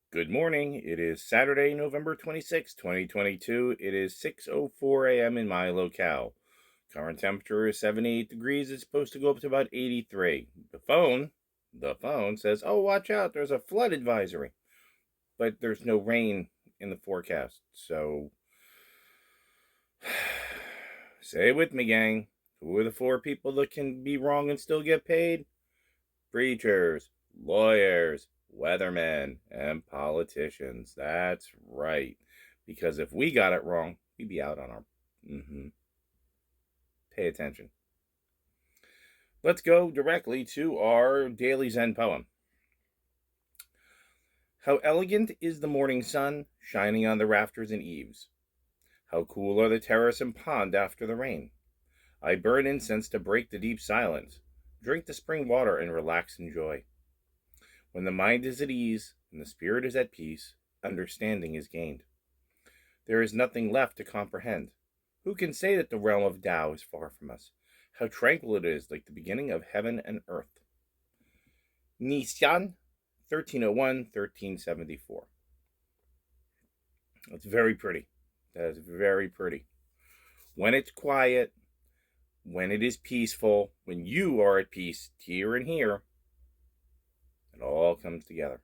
Good morning. It is Saturday, November 26, 2022. It is 6:04 a.m. in my locale. Current temperature is 78 degrees. It's supposed to go up to about 83. The phone says, "Oh, watch out. There's a flood advisory." But there's no rain in the forecast. So say it with me, gang. Who are the four people that can be wrong and still get paid? Preachers, lawyers, weathermen, and politicians. That's right. Because if we got it wrong, we'd be out on our. Pay attention. Let's go directly to our daily Zen poem. How elegant is the morning sun shining on the rafters and eaves. How cool are the terrace and pond after the rain. I burn incense to break the deep silence. Drink the spring water and relax in joy. When the mind is at ease and the spirit is at peace, understanding is gained. There is nothing left to comprehend. Who can say that the realm of Tao is far from us? How tranquil it is, like the beginning of heaven and earth. Nixian, 1301-1374. It's very pretty. That is very pretty. When it's quiet, when it is peaceful, when you are at peace here and here, it all comes together.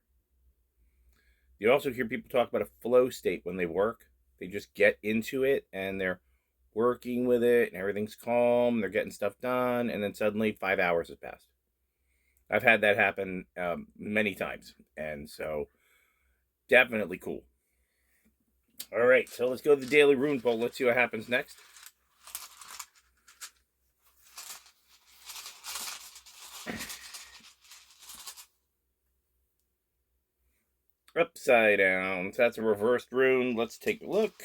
You also hear people talk about a flow state when they work. They just get into it and they're working with it and everything's calm. They're getting stuff done. And then suddenly 5 hours has passed. I've had that happen many times. And so definitely cool. All right. So let's go to the daily rune poll. Let's see what happens next. Upside down. So that's a reversed rune. Let's take a look.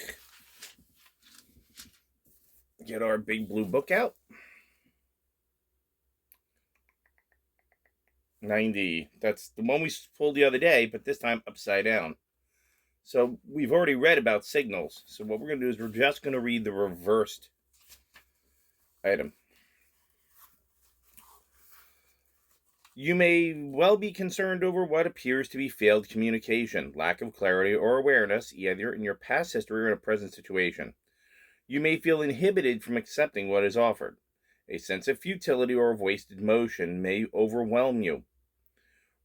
Get our big blue book out. 90. That's the one we pulled the other day, but this time upside down. So we've already read about signals. So what we're going to do is we're just going to read the reversed item. You may well be concerned over what appears to be failed communication, lack of clarity or awareness, either in your past history or in a present situation. You may feel inhibited from accepting what is offered. A sense of futility or of wasted motion may overwhelm you.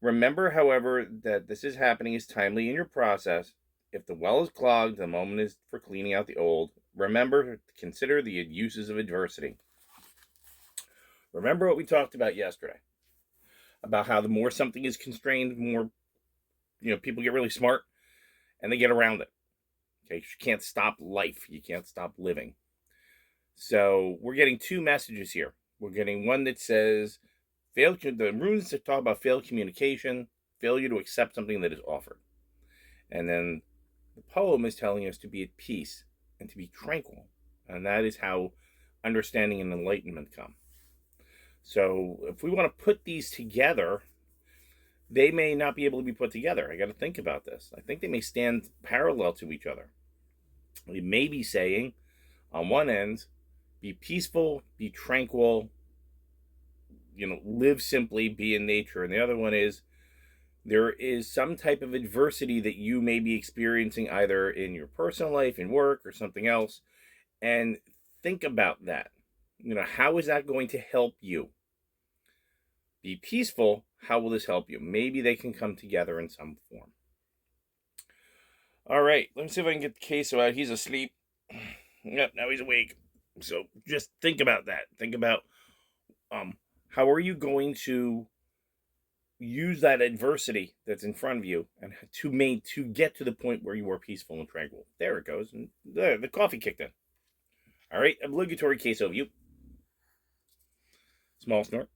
Remember, however, that this is happening is timely in your process. If the well is clogged, the moment is for cleaning out the old. Remember to consider the uses of adversity. Remember what we talked about yesterday, about how the more something is constrained, more people get really smart and they get around it. Okay, you can't stop life. You can't stop living. So we're getting two messages here. We're getting one that says the runes that talk about failed communication, failure to accept something that is offered. And then the poem is telling us to be at peace and to be tranquil. And that is how understanding and enlightenment come. So if we want to put these together, they may not be able to be put together. I got to think about this. I think they may stand parallel to each other. We may be saying, on one end, be peaceful, be tranquil, live simply, be in nature. And the other one is, there is some type of adversity that you may be experiencing either in your personal life, in work, or something else. And think about that. How is that going to help you? Be peaceful. How will this help you? Maybe they can come together in some form. All right, let me see if I can get the queso out. He's asleep. Yep, now he's awake. So just think about that. Think about how are you going to use that adversity that's in front of you and to get to the point where you are peaceful and tranquil. There it goes. And the coffee kicked in. All right, obligatory queso view. Small snort.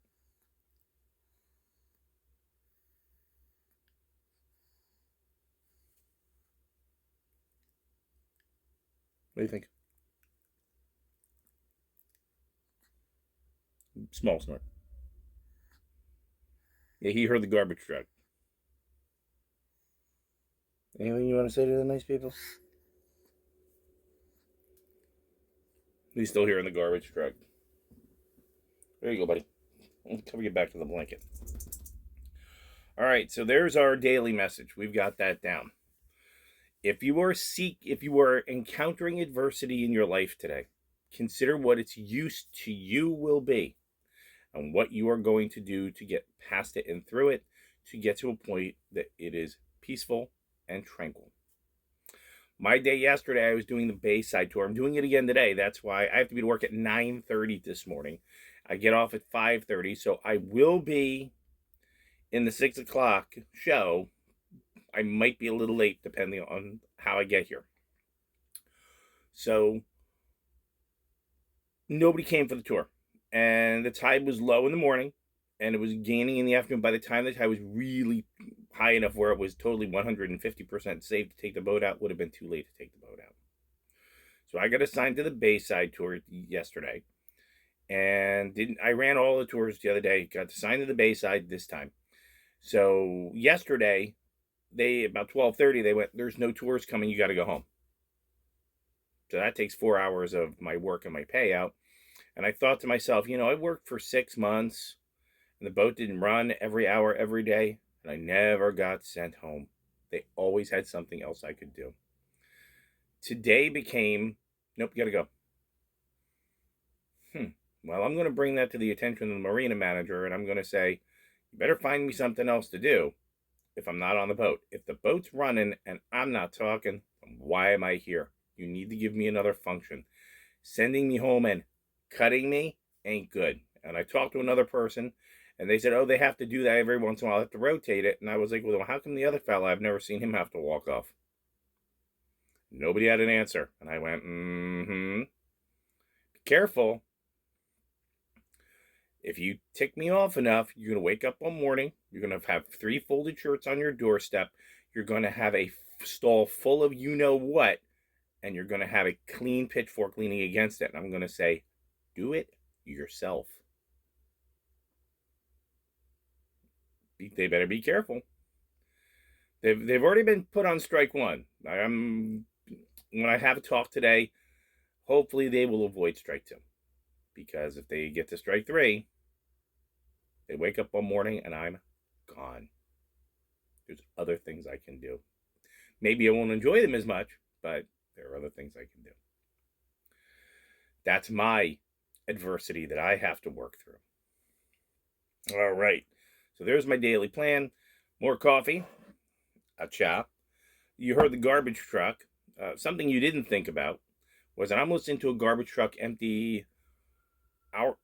What do you think? Small snort. Yeah, he heard the garbage truck. Anything you want to say to the nice people? He's still hearing the garbage truck. There you go, buddy. I'll cover you back to the blanket. All right, so there's our daily message. We've got that down. If you are encountering adversity in your life today, consider what its use to you will be and what you are going to do to get past it and through it to get to a point that it is peaceful and tranquil. My day yesterday, I was doing the Bayside tour. I'm doing it again today. That's why I have to be to work at 9:30 this morning. I get off at 5:30, so I will be in the 6 o'clock show. I might be a little late depending on how I get here. So nobody came for the tour, and the tide was low in the morning, and it was gaining in the afternoon. By the time the tide was really high enough where it was totally 150% safe to take the boat out, would have been too late to take the boat out. So I got assigned to the Bayside tour yesterday, and I ran all the tours the other day. Got assigned to the Bayside this time. So yesterday, about 12:30, they went, "There's no tours coming. You got to go home." So that takes 4 hours of my work and my payout. And I thought to myself, I worked for 6 months and the boat didn't run every hour, every day. And I never got sent home. They always had something else I could do. Today became, nope, you got to go. Well, I'm going to bring that to the attention of the marina manager. And I'm going to say, you better find me something else to do if I'm not on the boat. If the boat's running and I'm not talking, why am I here? You need to give me another function. Sending me home and cutting me ain't good. And I talked to another person, and they said, oh, they have to do that every once in a while. I have to rotate it. And I was like, well, how come the other fella, I've never seen him have to walk off? Nobody had an answer. And I went, be careful. If you tick me off enough, you're going to wake up one morning. You're going to have 3 folded shirts on your doorstep. You're going to have a stall full of you-know-what, and you're going to have a clean pitchfork leaning against it. And I'm going to say, do it yourself. They better be careful. They've already been put on strike 1. When I have a talk today, hopefully they will avoid strike 2. Because if they get to strike 3, they wake up one morning and I'm gone. There's other things I can do. Maybe I won't enjoy them as much, but there are other things I can do. That's my adversity that I have to work through. All right. So there's my daily plan. More coffee. A cha. You heard the garbage truck. Something you didn't think about was that I'm listening to a garbage truck empty our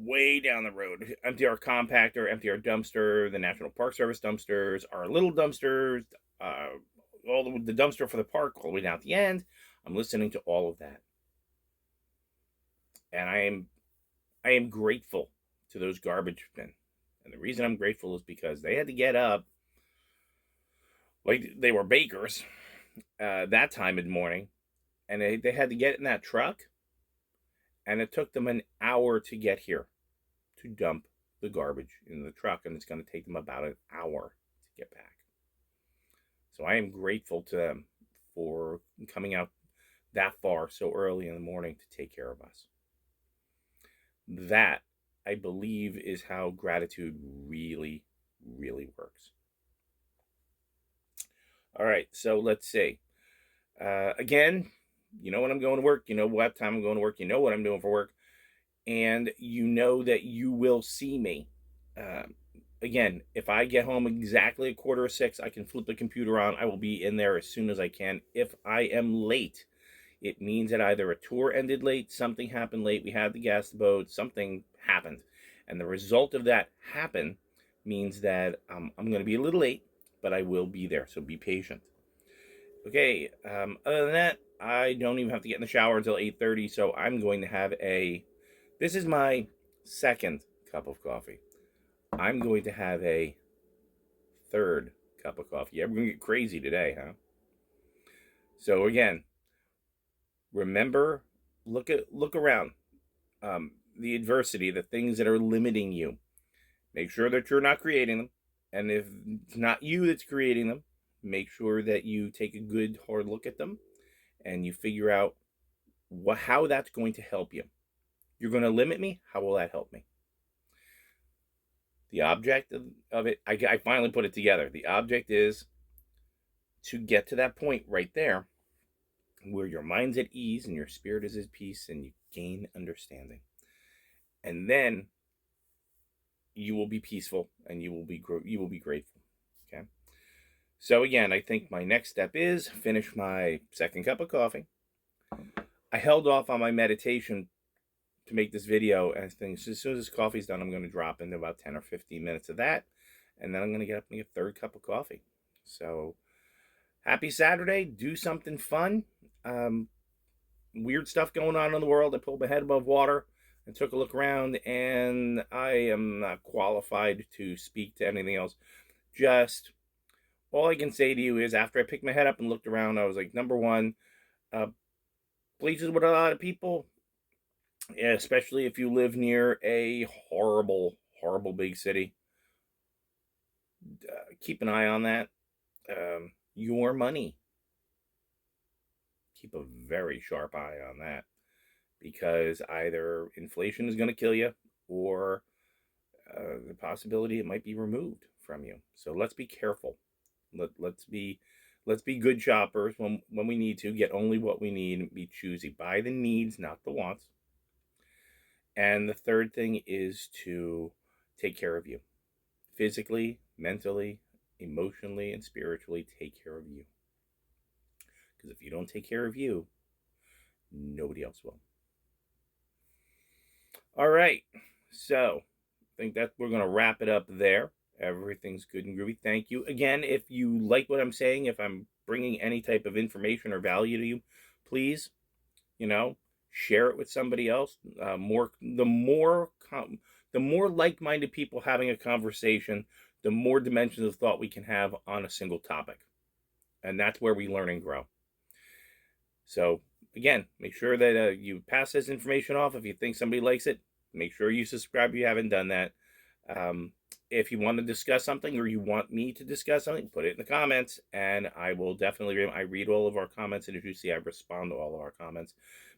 way down the road. Empty our compactor, empty our dumpster, the National Park Service dumpsters, our little dumpsters, all the dumpster for the park all the way down at the end. I'm listening to all of that. And I am grateful to those garbage men. And the reason I'm grateful is because they had to get up like they were bakers that time in the morning. And they had to get in that truck. And it took them an hour to get here to dump the garbage in the truck. And it's going to take them about an hour to get back. So I am grateful to them for coming out that far so early in the morning to take care of us. That, I believe, is how gratitude really, really works. All right, so let's see. Again, you know when I'm going to work. You know what time I'm going to work. You know what I'm doing for work. And you know that you will see me. Again, if I get home exactly 5:45, I can flip the computer on. I will be in there as soon as I can. If I am late, it means that either a tour ended late, something happened late, we had to gas the boat, something happened. And the result of that happen means that I'm going to be a little late, but I will be there. So be patient. Okay, other than that, I don't even have to get in the shower until 8:30. So I'm going to have this is my second cup of coffee. I'm going to have a third cup of coffee. Yeah, we're going to get crazy today, huh? So again, remember, look around. The adversity, the things that are limiting you. Make sure that you're not creating them. And if it's not you that's creating them, make sure that you take a good hard look at them and you figure out how that's going to help you. You're going to limit me. How will that help me? The object of it, I finally put it together. The object is to get to that point right there where your mind's at ease and your spirit is at peace and you gain understanding. And then you will be peaceful and you will be grateful. Okay. So again, I think my next step is finish my second cup of coffee. I held off on my meditation to make this video, and I think as soon as this coffee's done, I'm going to drop into about 10 or 15 minutes of that, and then I'm going to get up and get a third cup of coffee. So happy Saturday. Do something fun. Weird stuff going on in the world. I pulled my head above water and took a look around, and I am not qualified to speak to anything else. Just all I can say to you is after I picked my head up and looked around, I was like, number one, places with a lot of people, especially if you live near a horrible, horrible big city, keep an eye on that. Your money. Keep a very sharp eye on that, because either inflation is going to kill you or the possibility it might be removed from you. So let's be careful. Let's be good shoppers when we need to. Get only what we need and be choosy. Buy the needs, not the wants. And the third thing is to take care of you. Physically, mentally, emotionally, and spiritually, take care of you. Because if you don't take care of you, nobody else will. All right. So I think that we're going to wrap it up there. Everything's good and groovy. Thank you. Again, if you like what I'm saying, if I'm bringing any type of information or value to you, please, share it with somebody else. The more like-minded people having a conversation, the more dimensions of thought we can have on a single topic. And that's where we learn and grow. So again, make sure that you pass this information off. If you think somebody likes it, make sure you subscribe if you haven't done that. If you want to discuss something or you want me to discuss something, put it in the comments, and I will definitely I read all of our comments, and as you see, I respond to all of our comments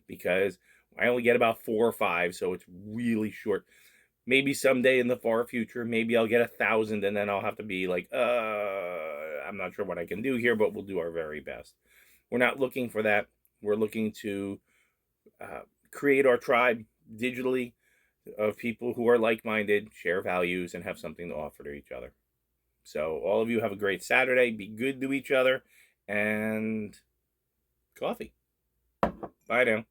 because I only get about 4 or 5, so it's really short. Maybe someday in the far future, maybe I'll get 1,000, and then I'll have to be like, I'm not sure what I can do here, but we'll do our very best. We're not looking for that. We're looking to create our tribe digitally of people who are like-minded, share values, and have something to offer to each other. So all of you have a great Saturday. Be good to each other, and coffee. Bye now.